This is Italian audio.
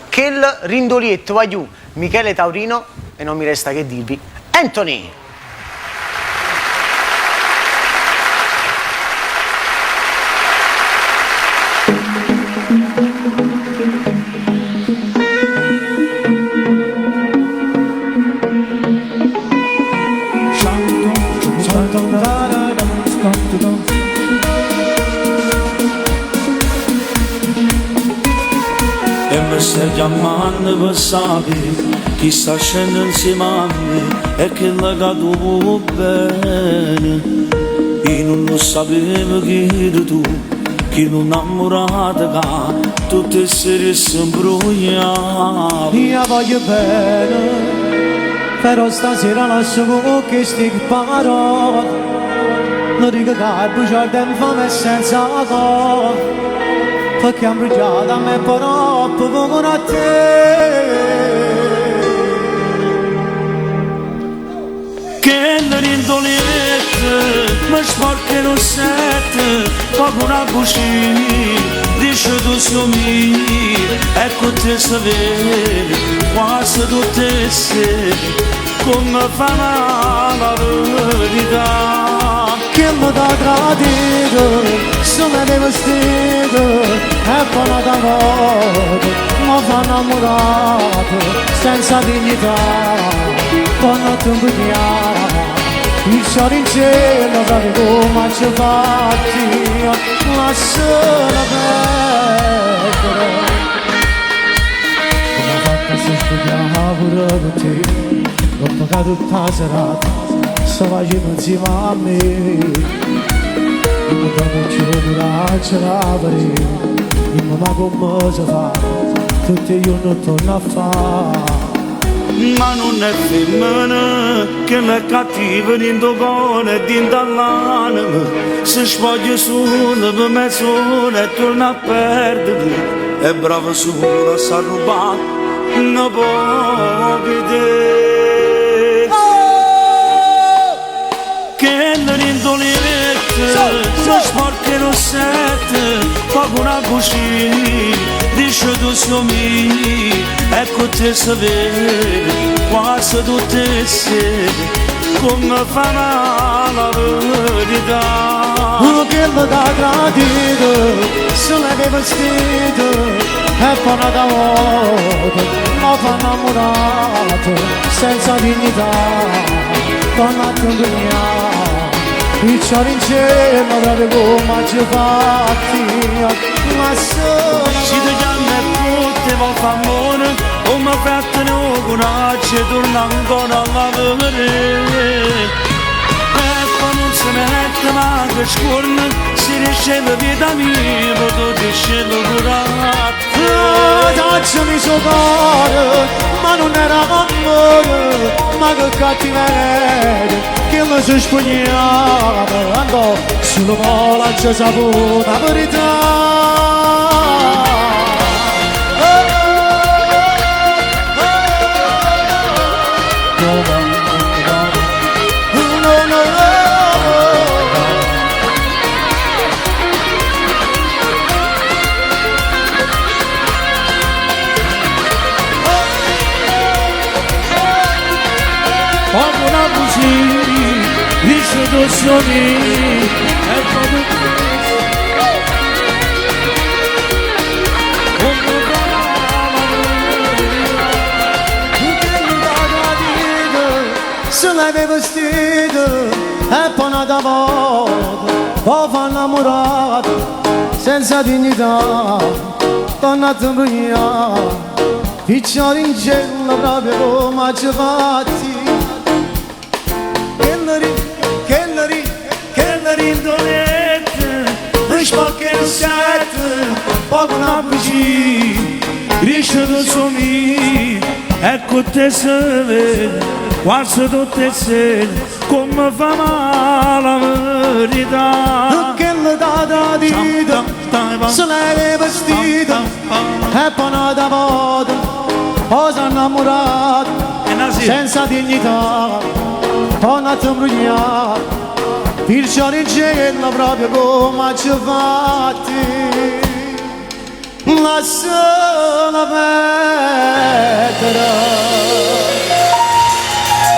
che il Rindolietto va giù Michele Taurino e non mi resta che dirvi Anthony. Se chiamando per sapere chi sta scendendo insieme a me e che l'ha caduto bene. Io non lo sapevo che eri tu, che non innamorata che tutte le sere si imbrogliava. Io voglio bene, però stasera lascio con queste parole. Non dico che hai bruciato in fame senza cosa, perché han bruciato a me però poco a te. Che le rindolette mi sporcano sette, proprio una bucina, dice tu somi, ecco te sapere, quasi tutte sere, come fa la verità. Che mi dà tradito, se me ne vestito, e poi da volta, mi fa innamorato, senza dignità, con notte un bugiara. Il sole in cielo, proprio come ci fatti, lasciala perdere. Come ha fatto se studiava pure per te, dopo che tutta la serata sto facendo insieme a me. Io mi trovo più durante la parete, io ma come si fa, tutti i giorni torno a fare. Ma non è femmina che le cattive dentro cuore e dentro l'anima, si spoglia solo per mezz'ora e torna a perdere. È brava solo a sa rubare, non può vedere. Che le rindolette si sporcano sette, proprio una bucina, dice tu somi, ecco te sapere, quasi tutte le sere, come fa la verità. Che mi dà gradito, se l'hai vestito, e poi da volta, mi fa innamorato, senza dignità, con la compagnia. Il cielo in cielo, proprio come ci fatti, ma sono... Si ti chiama tutte volte amore, come frattene o coraggio, torna ancora a vedere. E poi non si mette ma che scorna, si riceve vita mia, poi ti scende coraggio. Dacciami suo cuore, ma non era amore, ma che cattiveria, che mi si spogliava, andò sulla mola c'è saputo la verità. Come una bucina, dice tu somi, e proprio come se l'hai vestito, e poi da volta, poi fa innamorato, senza dignità, donna t'imbruglia, piccioli in cielo proprio come ci fatti. Che le rindolette, mi spacchino sette, poco una bucina, riesce tu somi, ecco te se vede, quasi tutte le sere, come fa male la verità. Che le dà tradito, se l'hai vestito, e poi da volta, poi si è innamorato, senza dignità, poi non ti imbrogliare. Il cielo in cielo proprio come ci fatti, lasciala terra